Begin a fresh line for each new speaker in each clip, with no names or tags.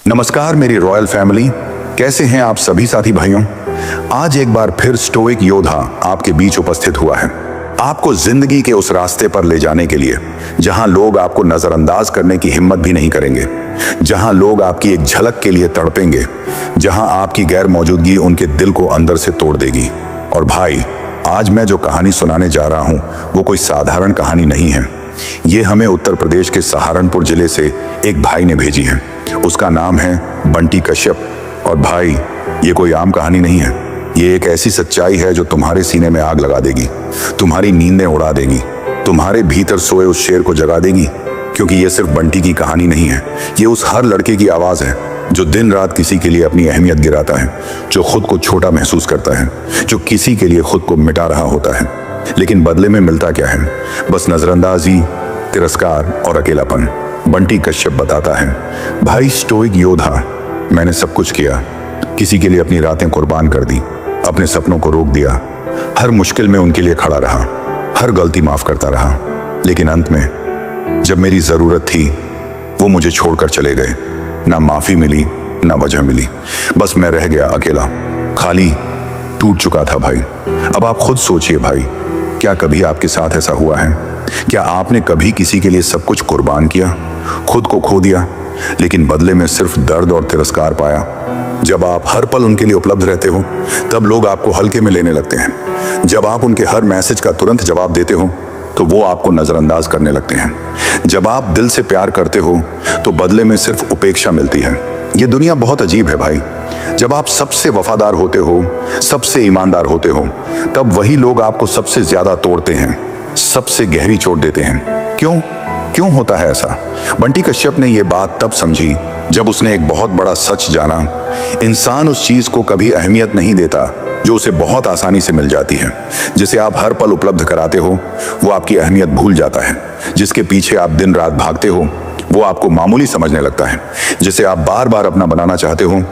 नमस्कार मेरी royal family, कैसे हैं आप सभी साथी भाइयों। आज एक बार फिर स्टोइक योद्धा आपके बीच उपस्थित हुआ है, आपको जिंदगी के उस रास्ते पर ले जाने के लिए जहां लोग आपको नजरअंदाज करने की हिम्मत भी नहीं करेंगे, जहां लोग आपकी एक झलक के लिए तड़पेंगे, जहां आपकी गैर मौजूदगी उनके दिल को अंदर से तोड़ देगी। और भाई, आज मैं जो कहानी सुनाने जा रहा हूं वो कोई साधारण कहानी नहीं है। ये हमें उत्तर प्रदेश के सहारनपुर जिले से एक भाई ने भेजी है। उसका नाम है बंटी कश्यप। और भाई, ये कोई आम कहानी नहीं है, ये एक ऐसी सच्चाई है जो तुम्हारे सीने में आग लगा देगी, तुम्हारी नींदें उड़ा देगी, तुम्हारे भीतर सोए उस शेर को जगा देगी। क्योंकि ये सिर्फ बंटी की कहानी नहीं है, ये उस हर लड़के की आवाज है जो दिन रात किसी के लिए अपनी अहमियत गिराता है, जो खुद को छोटा महसूस करता है, जो किसी के लिए खुद को मिटा रहा होता है, लेकिन बदले में मिलता क्या है? बस नजरअंदाजी, तिरस्कार और अकेलापन। बंटी कश्यप बताता है, भाई स्टोइक योद्धा, मैंने सब कुछ किया, किसी के लिए अपनी रातें कुर्बान कर दी, अपने सपनों को रोक दिया, हर मुश्किल में उनके लिए खड़ा रहा, हर गलती माफ करता रहा, लेकिन अंत में जब मेरी जरूरत थी वो मुझे छोड़कर चले गए। ना माफी मिली, ना वजह मिली, बस मैं रह गया अकेला, खाली, टूट चुका था भाई। अब आप खुद सोचिए भाई, क्या कभी आपके साथ ऐसा हुआ है? क्या आपने कभी किसी के लिए सब कुछ कुर्बान किया, खुद को खो दिया, लेकिन बदले में सिर्फ दर्द और तिरस्कार पाया? जब आप हर पल उनके लिए उपलब्ध रहते हो तब लोग आपको हल्के में लेने लगते हैं। जब आप उनके हर मैसेज का तुरंत जवाब देते हो तो वो आपको नजरअंदाज करने लगते हैं। जब आप दिल से प्यार करते हो तो बदले में सिर्फ उपेक्षा मिलती है। ये दुनिया बहुत अजीब है भाई। जब आप सबसे वफादार होते हो, सबसे ईमानदार होते हो, तब वही लोग आपको सबसे ज्यादा तोड़ते हैं, सबसे गहरी चोट देते हैं। क्यों होता है ऐसा? बंटी कश्यप ने यह बात तब समझी जब उसने एक बहुत बड़ा सच जाना। इंसान उस चीज को कभी अहमियत नहीं देता जो उसे बहुत आसानी से मिल जाती है। जिसे आप हर पल उपलब्ध कराते हो वो आपकी अहमियत भूल जाता है। जिसके पीछे आप दिन रात भागते हो वो आपको मामूली समझने लगता है। जिसे आप बार बार अपना बनाना चाहते हो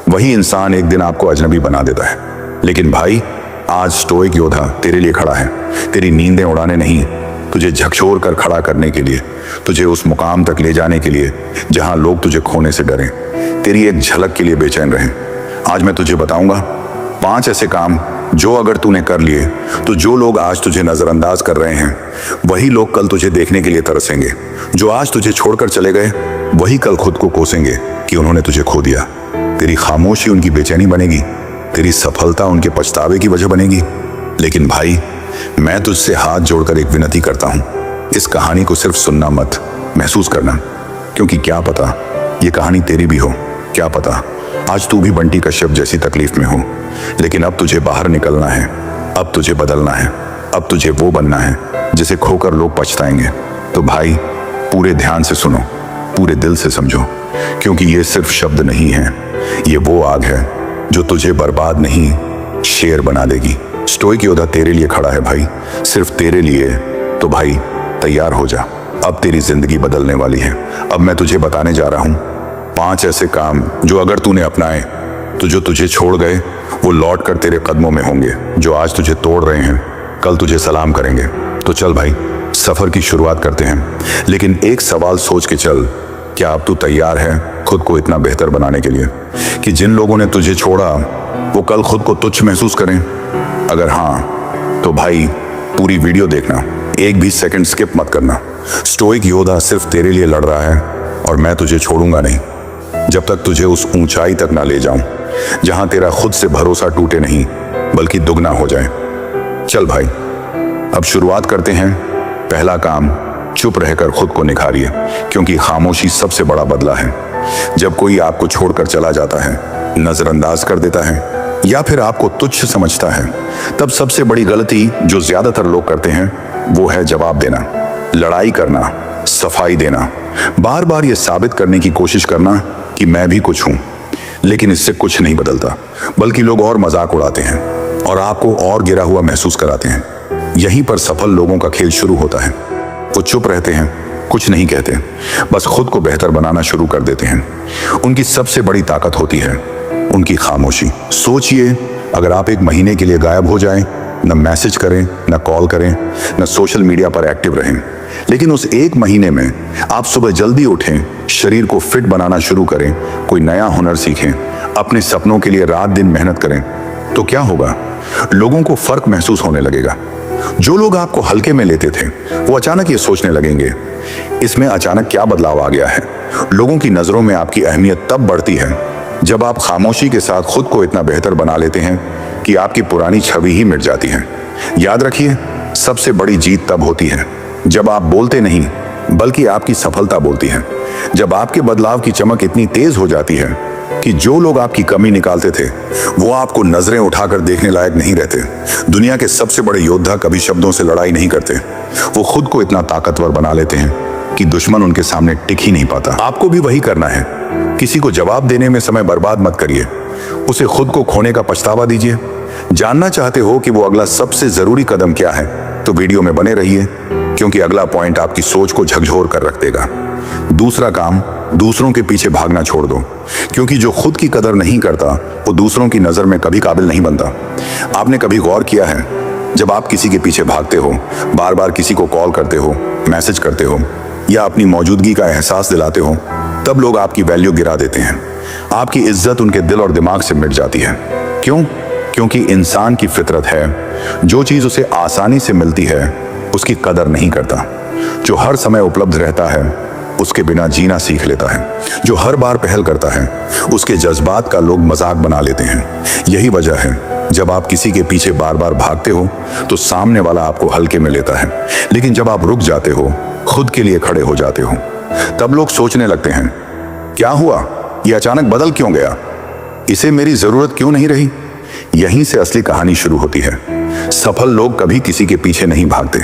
वही इंसान एक दिन आपको अजनबी बना देता है। लेकिन भाई, आज स्टोइक योद्धा तेरे लिए खड़ा है, तेरी नींदें उड़ाने नहीं, तुझे झकझोर कर खड़ा करने के लिए, तुझे उस मुकाम तक ले जाने के लिए जहां लोग तुझे खोने से डरें, तेरी एक झलक के लिए बेचैन रहें। आज मैं तुझे बताऊंगा 5 ऐसे काम जो अगर तूने कर लिए तो जो लोग आज तुझे नजरअंदाज कर रहे हैं वही लोग कल तुझे देखने के लिए तरसेंगे। जो आज तुझे छोड़कर चले गए वही कल खुद को कोसेंगे कि उन्होंने तुझे खो दिया। तेरी खामोशी उनकी बेचैनी बनेगी, तेरी सफलता उनके पछतावे की वजह बनेगी। लेकिन भाई, मैं तुझसे हाथ जोड़कर एक विनती करता हूं, इस कहानी को सिर्फ सुनना मत, महसूस करना। क्योंकि क्या पता ये कहानी तेरी भी हो, क्या पता आज तू भी बंटी कश्यप जैसी तकलीफ में हो। लेकिन अब तुझे बाहर निकलना है, अब तुझे बदलना है, अब तुझे वो बनना है जिसे खोकर लोग पछताएंगे। तो भाई, पूरे ध्यान से सुनो, पूरे दिल से समझो, क्योंकि ये सिर्फ शब्द नहीं है, ये वो आग है जो तुझे बर्बाद नहीं, शेर बना देगी। स्टोइक योद्धा तेरे लिए खड़ा है भाई, सिर्फ तेरे लिए। तो भाई, तैयार हो जा, अब तेरी जिंदगी बदलने वाली है। अब मैं तुझे बताने जा रहा हूं 5 ऐसे काम जो अगर तूने अपनाए तो जो तुझे छोड़ गए वो लौट कर तेरे कदमों में होंगे। जो आज तुझे तोड़ रहे हैं कल तुझे सलाम करेंगे। तो चल भाई, सफर की शुरुआत करते हैं। लेकिन एक सवाल सोच के चल, क्या अब तू तैयार है खुद को इतना बेहतर बनाने के लिए कि जिन लोगों ने तुझे छोड़ा वो कल खुद को तुच्छ महसूस करें? अगर हाँ तो भाई, पूरी वीडियो देखना, एक भी सेकंड स्किप मत करना। स्टोइक योद्धा सिर्फ तेरे लिए लड़ रहा है और मैं तुझे छोड़ूंगा नहीं जब तक तुझे उस ऊंचाई तक ना ले जाऊं जहां तेरा खुद से भरोसा टूटे नहीं बल्कि दुगना हो जाए। चल भाई, अब शुरुआत करते हैं। पहला काम, चुप रहकर खुद को निखारिए, क्योंकि खामोशी सबसे बड़ा बदला है। जब कोई आपको छोड़कर चला जाता है, नजरअंदाज कर देता है या फिर आपको तुच्छ समझता है, तब सबसे बड़ी गलती जो ज्यादातर लोग करते हैं वो है जवाब देना, लड़ाई करना, सफाई देना, बार बार ये साबित करने की कोशिश करना कि मैं भी कुछ हूं। लेकिन इससे कुछ नहीं बदलता, बल्कि लोग और मजाक उड़ाते हैं और आपको और गिरा हुआ महसूस कराते हैं। यहीं पर सफल लोगों का खेल शुरू होता है। वो चुप रहते हैं, कुछ नहीं कहते, बस खुद को बेहतर बनाना शुरू कर देते हैं। उनकी सबसे बड़ी ताकत होती है उनकी खामोशी। सोचिए, अगर आप एक महीने के लिए गायब हो जाएं, न मैसेज करें, न कॉल करें, न सोशल मीडिया पर एक्टिव रहें, लेकिन उस एक महीने में आप सुबह जल्दी उठें, शरीर को फिट बनाना शुरू करें, कोई नया हुनर सीखें, अपने सपनों के लिए रात दिन मेहनत करें, तो क्या होगा? लोगों को फर्क महसूस होने लगेगा। जो लोग आपको हल्के में लेते थे वो अचानक ये सोचने लगेंगे, इसमें अचानक क्या बदलाव आ गया है। लोगों की नजरों में आपकी अहमियत तब बढ़ती है जब आप खामोशी के साथ खुद को इतना बेहतर बना लेते हैं कि आपकी पुरानी छवि ही मिट जाती है। याद रखिए, सबसे बड़ी जीत तब होती है जब आप बोलते नहीं बल्कि आपकी सफलता बोलती है। जब आपके बदलाव की चमक इतनी तेज हो जाती है कि जो लोग आपकी कमी निकालते थे वो आपको नजरें उठाकर देखने लायक नहीं रहते। दुनिया के सबसे बड़े योद्धा कभी शब्दों से लड़ाई नहीं करते, वो खुद को इतना ताकतवर बना लेते हैं कि दुश्मन उनके सामने टिक ही नहीं पाता। आपको भी वही करना है। किसी को जवाब देने में समय बर्बाद मत करिए, उसे खुद को खोने का पछतावा दीजिए। जानना चाहते हो कि वो अगला सबसे जरूरी कदम क्या है, तो वीडियो में बने रहिए, क्योंकि अगला पॉइंट आपकी सोच को झकझोर कर रख देगा। दूसरा काम, दूसरों के पीछे भागना छोड़ दो, क्योंकि जो खुद की कदर नहीं करता वो दूसरों की नजर में कभी काबिल नहीं बनता। आपने कभी गौर किया है, जब आप किसी के पीछे भागते हो, बार बार किसी को कॉल करते हो, मैसेज करते हो या अपनी मौजूदगी का एहसास दिलाते हो, तब लोग आपकी वैल्यू गिरा देते हैं। आपकी इज्जत उनके दिल और दिमाग से मिट जाती है। क्यों? क्योंकि इंसान की फितरत है, जो चीज उसे आसानी से मिलती है उसकी कदर नहीं करता। जो हर समय उपलब्ध रहता है उसके बिना जीना सीख लेता है। जो हर बार पहल करता है उसके जज्बात का लोग मजाक बना लेते हैं। यही वजह है, जब आप किसी के पीछे बार बार भागते हो तो सामने वाला आपको हल्के में लेता है, लेकिन जब आप रुक जाते हो, खुद के लिए खड़े हो जाते हो, तब लोग सोचने लगते हैं, क्या हुआ, ये अचानक बदल क्यों गया, इसे मेरी जरूरत क्यों नहीं रही। यहीं से असली कहानी शुरू होती है। सफल लोग कभी किसी के पीछे नहीं भागते,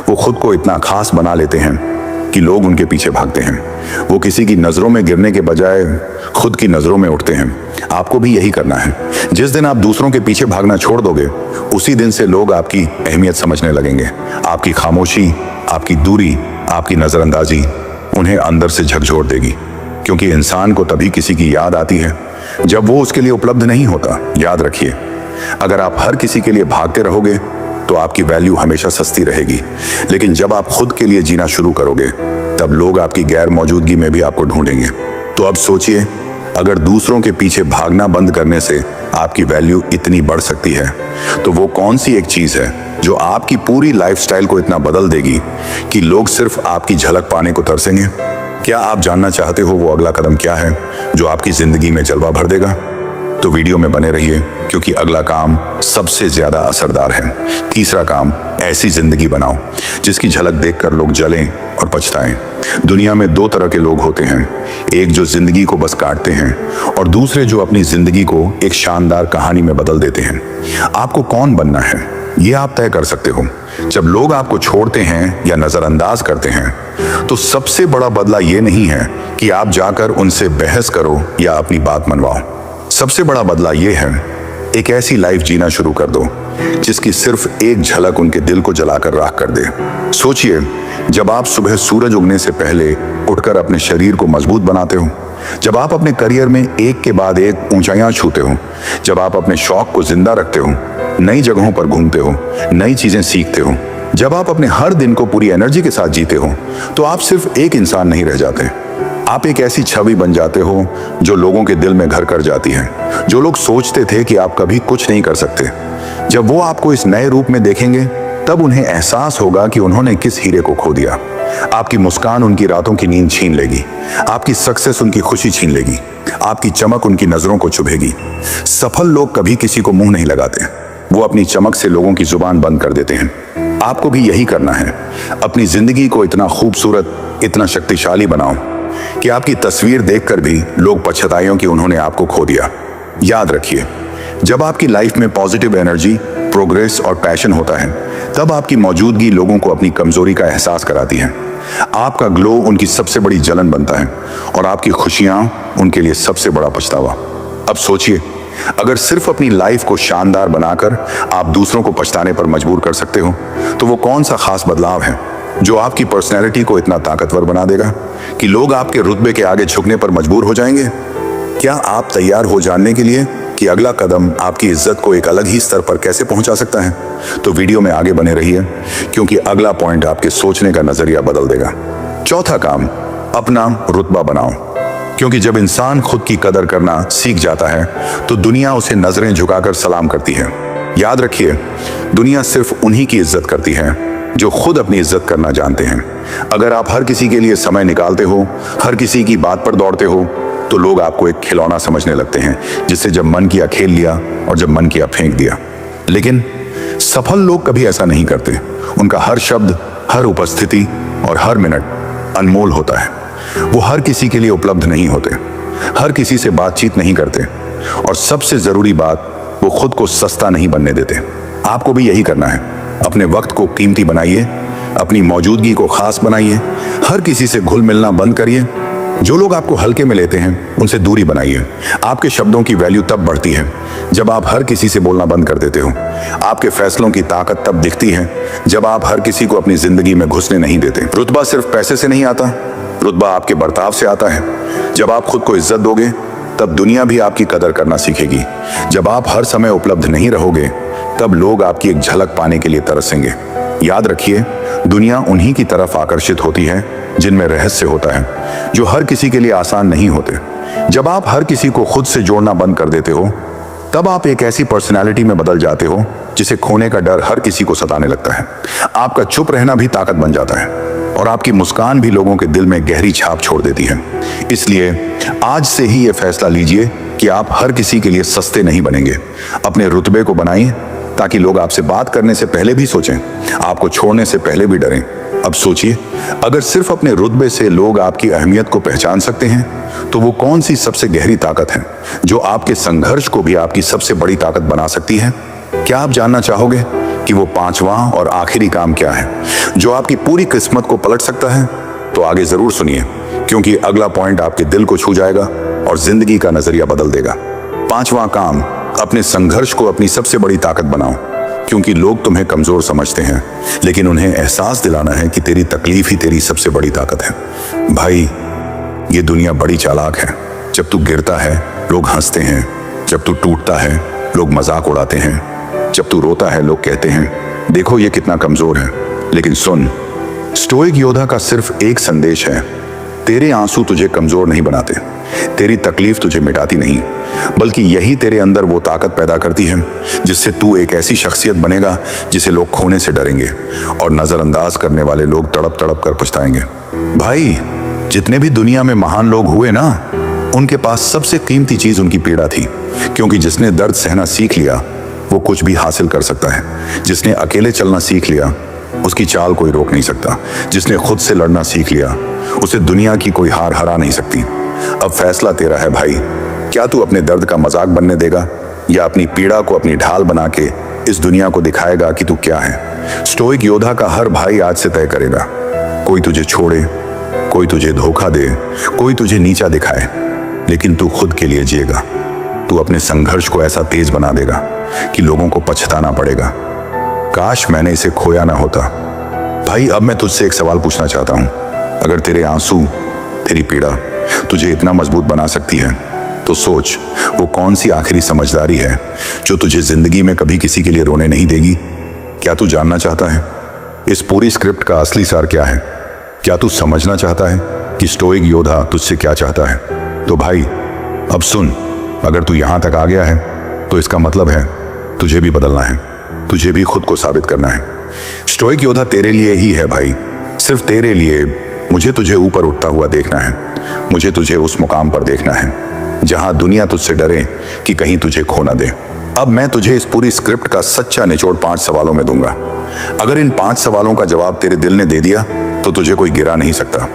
वो खुद को इतना खास बना लेते हैं कि लोग उनके पीछे भागते हैं। वो किसी की नजरों में गिरने के बजाय खुद की नजरों में उठते हैं। आपको भी यही करना है। जिस दिन आप दूसरों के पीछे भागना छोड़ दोगे, उसी दिन से लोग आपकी अहमियत समझने लगेंगे। आपकी खामोशी, आपकी दूरी, आपकी नजरअंदाजी उन्हें अंदर से झकझोर देगी, क्योंकि इंसान को तभी किसी की याद आती है जब वो उसके लिए उपलब्ध नहीं होता। याद रखिए, अगर आप हर किसी के लिए भागते रहोगे तो आपकी वैल्यू हमेशा सस्ती रहेगी, लेकिन जब आप खुद के लिए जीना शुरू करोगे तब लोग आपकी गैर मौजूदगी में भी आपको ढूंढेंगे। तो अब सोचिए, अगर दूसरों के पीछे भागना बंद करने से आपकी वैल्यू इतनी बढ़ सकती है, तो वो कौन सी एक चीज है जो आपकी पूरी लाइफस्टाइल को इतना बदल देगी कि लोग सिर्फ आपकी झलक पाने को तरसेंगे। क्या आप जानना चाहते हो वो अगला कदम क्या है जो आपकी जिंदगी में जलवा भर देगा? तो वीडियो में बने रहिए, क्योंकि अगला काम सबसे ज्यादा असरदार है। तीसरा काम, ऐसी जिंदगी बनाओ जिसकी झलक देखकर लोग जलें और पछताएं। दुनिया में दो तरह के लोग होते हैं, एक जो जिंदगी को बस काटते हैं और दूसरे जो अपनी जिंदगी को एक शानदार कहानी में बदल देते हैं। आपको कौन बनना है ये आप तय कर सकते हो। जब लोग आपको छोड़ते हैं या नजरअंदाज करते हैं तो सबसे बड़ा बदला ये नहीं है कि आप जाकर उनसे बहस करो या अपनी बात मनवाओ। सबसे बड़ा बदला यह है, एक ऐसी लाइफ जीना शुरू कर दो जिसकी सिर्फ एक झलक उनके दिल को जलाकर राख कर दे। सोचिए, जब आप सुबह सूरज उगने से पहले उठकर अपने शरीर को मजबूत बनाते हो, जब आप अपने करियर में एक के बाद एक ऊंचाइयां छूते हो, जब आप अपने शौक को जिंदा रखते हो, नई जगहों पर घूमते हो, नई चीजें सीखते हो, जब आप अपने हर दिन को पूरी एनर्जी के साथ जीते हो, तो आप सिर्फ एक इंसान नहीं रह जाते, आप एक ऐसी छवि बन जाते हो जो लोगों के दिल में घर कर जाती है। जो लोग सोचते थे कि आप कभी कुछ नहीं कर सकते, जब वो आपको इस नए रूप में देखेंगे तब उन्हें एहसास होगा कि उन्होंने किस हीरे को खो दिया। आपकी मुस्कान उनकी रातों की नींद छीन लेगी, आपकी सक्सेस उनकी खुशी छीन लेगी, आपकी चमक उनकी नजरों को चुभेगी। सफल लोग कभी किसी को मुंह नहीं लगाते, वो अपनी चमक से लोगों की जुबान बंद कर देते हैं। आपको भी यही करना है। अपनी जिंदगी को इतना खूबसूरत, इतना शक्तिशाली बनाओ कि आपकी तस्वीर देखकर भी लोग पछताएं कि उन्होंने आपको खो दिया। याद रखिए, जब आपकी लाइफ में पॉजिटिव एनर्जी, प्रोग्रेस और पैशन होता है, तब आपकी मौजूदगी लोगों को अपनी कमजोरी का एहसास कराती है। आपका ग्लो उनकी सबसे बड़ी जलन बनता है और आपकी खुशियां उनके लिए सबसे बड़ा पछतावा। अब सोचिए, अगर सिर्फ अपनी लाइफ को शानदार बनाकर आप दूसरों को पछताने पर मजबूर कर सकते हो, तो वो कौन सा खास बदलाव है जो आपकी पर्सनैलिटी को इतना ताकतवर बना देगा कि लोग आपके रुतबे के आगे झुकने पर मजबूर हो जाएंगे? क्या आप तैयार हो जानने के लिए कि अगला कदम आपकी इज्जत को एक अलग ही स्तर पर कैसे पहुंचा सकता है, तो वीडियो में आगे बने रहिए, क्योंकि अगला पॉइंट आपके सोचने का नजरिया बदल देगा। चौथा काम, अपना रुतबा बनाओ। क्योंकि जब इंसान खुद की कदर करना सीख जाता है तो दुनिया उसे नजरें झुकाकर सलाम करती है। याद रखिए, दुनिया सिर्फ उन्हीं की इज्जत करती है जो खुद अपनी इज्जत करना जानते हैं। अगर आप हर किसी के लिए समय निकालते हो, हर किसी की बात पर दौड़ते हो, तो लोग आपको एक खिलौना समझने लगते हैं, जिससे जब मन किया खेल लिया और जब मन किया फेंक दिया। लेकिन सफल लोग कभी ऐसा नहीं करते। उनका हर शब्द, हर उपस्थिति और हर मिनट अनमोल होता है। वो हर किसी के लिए उपलब्ध नहीं होते, हर किसी से बातचीत नहीं करते, और सबसे जरूरी बात, वो खुद को सस्ता नहीं बनने देते। आपको भी यही करना है। अपने वक्त को कीमती बनाइए, अपनी मौजूदगी को खास बनाइए, हर किसी से घुल मिलना बंद करिए। जो लोग आपको हल्के में लेते हैं उनसे दूरी बनाइए। आपके शब्दों की वैल्यू तब बढ़ती है जब आप हर किसी से बोलना बंद कर देते हो। आपके फैसलों की ताकत तब दिखती है जब आप हर किसी को अपनी जिंदगी में घुसने नहीं देते। रुतबा सिर्फ पैसे से नहीं आता, रुतबा आपके बर्ताव से आता है। जब आप खुद को इज्जत दोगे तब दुनिया भी आपकी कदर करना सीखेगी। जब आप हर समय उपलब्ध नहीं रहोगे तब लोग आपकी एक झलक पाने के लिए तरसेंगे। याद रखिए, दुनिया उन्हीं की तरफ आकर्षित होती है जिनमें रहस्य होता है, जो हर किसी के लिए आसान नहीं होते। जब आप हर किसी को खुद से जोड़ना बंद कर देते हो, तब आप एक ऐसी पर्सनालिटी में बदल जाते हो जिसे खोने का डर हर किसी को सताने लगता है। आपका चुप रहना भी ताकत बन जाता है, और आपकी मुस्कान भी लोगों के दिल में गहरी छाप छोड़ देती है। इसलिए आज से ही यह फैसला लीजिए कि आप हर किसी के लिए सस्ते नहीं बनेंगे। अपने रुतबे को बनाइए ताकि लोग आपसे बात करने से पहले भी सोचें, आपको छोड़ने से पहले भी डरें। अब सोचिए, अगर सिर्फ अपने रुतबे से लोग आपकी अहमियत को पहचान सकते हैं, तो वो कौन सी सबसे गहरी ताकत है जो आपके संघर्ष को भी आपकी सबसे बड़ी ताकत बना सकती है? क्या आप जानना चाहोगे कि वो पांचवा और आखिरी काम क्या है जो आपकी पूरी किस्मत को पलट सकता है? तो आगे जरूर सुनिए, क्योंकि अगला पॉइंट आपके दिल को छू जाएगा और जिंदगी का नजरिया बदल देगा। पांचवा काम, अपने संघर्ष को अपनी सबसे बड़ी ताकत बनाओ। क्योंकि लोग तुम्हें कमजोर समझते हैं, लेकिन उन्हें एहसास दिलाना है कि तेरी तकलीफ ही तेरी सबसे बड़ी ताकत है। भाई, ये दुनिया बड़ी चालाक है। जब तू गिरता है लोग हंसते हैं, जब तू टूटता है लोग मजाक उड़ाते हैं, जब तू रोता है लोग कहते हैं देखो ये कितना कमजोर है। लेकिन सुन, स्टोइक योद्धा का सिर्फ एक संदेश है, तेरे आंसू तुझे कमजोर नहीं बनाते, तेरी तकलीफ तुझे मिटाती नहीं, बल्कि यही तेरे अंदर वो ताकत पैदा करती है जिससे तू एक ऐसी शख्सियत बनेगा जिसे लोग खोने से डरेंगे और नजरअंदाज करने वाले लोग तड़प तड़प कर पछताएंगे। भाई, जितने भी दुनिया में महान लोग हुए ना, उनके पास सबसे कीमती चीज उनकी पीड़ा थी। क्योंकि जिसने दर्द सहना सीख लिया वो कुछ भी हासिल कर सकता है। जिसने अकेले चलना सीख लिया उसकी चाल कोई रोक नहीं सकता। जिसने खुद से लड़ना सीख लिया उसे दुनिया की कोई हार हरा नहीं सकती। अब फैसला तेरा है भाई, क्या तू अपने दर्द का मजाक बनने देगा या अपनी पीड़ा को अपनी ढाल बना के इस दुनिया को दिखाएगा कि तू क्या है? स्टोइक योद्धा का हर भाई आज से तय करेगा, कोई तुझे छोड़े, कोई तुझे धोखा दे, कोई तुझे नीचा दिखाए, लेकिन तू खुद के लिए जिएगा। तू अपने संघर्ष को ऐसा तेज बना देगा कि लोगों को पछताना पड़ेगा, काश मैंने इसे खोया ना होता। भाई, अब मैं तुझसे एक सवाल पूछना चाहता हूं। अगर तेरे आंसू, तेरी पीड़ा तुझे इतना मजबूत बना सकती है, तो सोच वो कौन सी आखिरी समझदारी है जो तुझे जिंदगी में कभी किसी के लिए रोने नहीं देगी? क्या तू जानना चाहता है इस पूरी स्क्रिप्ट का असली सार क्या है? क्या तू समझना चाहता है कि स्टोइक योद्धा तुझसे क्या चाहता है? तो भाई, अब सुन, अगर तू यहां तक आ गया है तो इसका मतलब है तुझे भी बदलना है, तुझे भी खुद को साबित करना है। स्टोइक योद्धा तेरे लिए ही है भाई, सिर्फ तेरे लिए। मुझे तुझे ऊपर उठता हुआ देखना है, मुझे तुझे उस मुकाम पर देखना है जहां दुनिया तुझसे डरे कि कहीं तुझे खो ना दे। अब मैं तुझे इस पूरी स्क्रिप्ट का सच्चा निचोड़ 5 सवालों में दूंगा। अगर इन 5 सवालों का जवाब तेरे दिल ने दे दिया तो तुझे कोई गिरा नहीं सकता।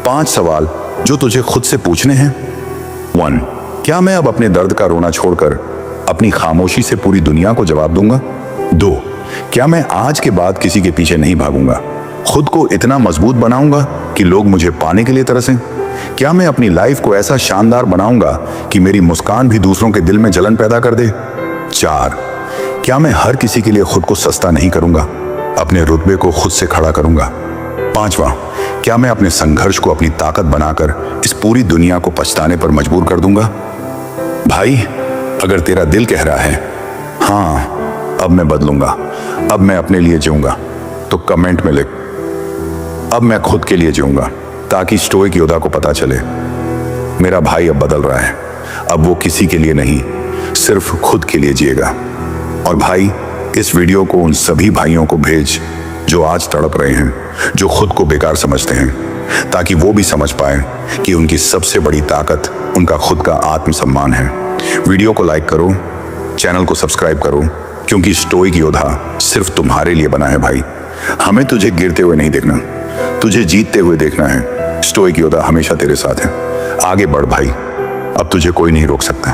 5 सवाल जो तुझे खुद से पूछने हैं। 1, क्या मैं अब अपने दर्द का रोना छोड़कर अपनी खामोशी से पूरी दुनिया को जवाब दूंगा? 2, क्या मैं आज के बाद किसी के पीछे नहीं भागूंगा, खुद को इतना मजबूत बनाऊंगा कि लोग मुझे पाने के लिए तरसें? क्या मैं अपनी लाइफ को ऐसा शानदार बनाऊंगा कि मेरी मुस्कान भी दूसरों के दिल में जलन पैदा कर दे? 4, क्या मैं हर किसी के लिए खुद को सस्ता नहीं करूंगा, अपने रुतबे को खुद से खड़ा करूंगा? 5वां, क्या मैं अपने संघर्ष को अपनी ताकत बनाकर इस पूरी दुनिया को पछताने पर मजबूर कर दूंगा? भाई, अगर तेरा दिल कह रहा है हाँ अब मैं बदलूंगा, अब मैं अपने लिए जीऊंगा, तो कमेंट में लिख अब मैं खुद के लिए जीऊंगा, ताकि स्टोइक योद्धा को पता चले मेरा भाई अब बदल रहा है। अब वो किसी के लिए नहीं, सिर्फ खुद के लिए जिएगा। और भाई, इस वीडियो को उन सभी भाइयों को भेज जो आज तड़प रहे हैं, जो खुद को बेकार समझते हैं, ताकि वो भी समझ पाए कि उनकी सबसे बड़ी ताकत उनका खुद का आत्मसम्मान है। वीडियो को लाइक करो, चैनल को सब्सक्राइब करो, क्योंकि स्टोइक योद्धा सिर्फ तुम्हारे लिए बना है भाई। हमें तुझे गिरते हुए नहीं देखना, तुझे जीतते हुए देखना है। स्टोइक योद्धा हमेशा तेरे साथ है। आगे बढ़ भाई, अब तुझे कोई नहीं रोक सकता।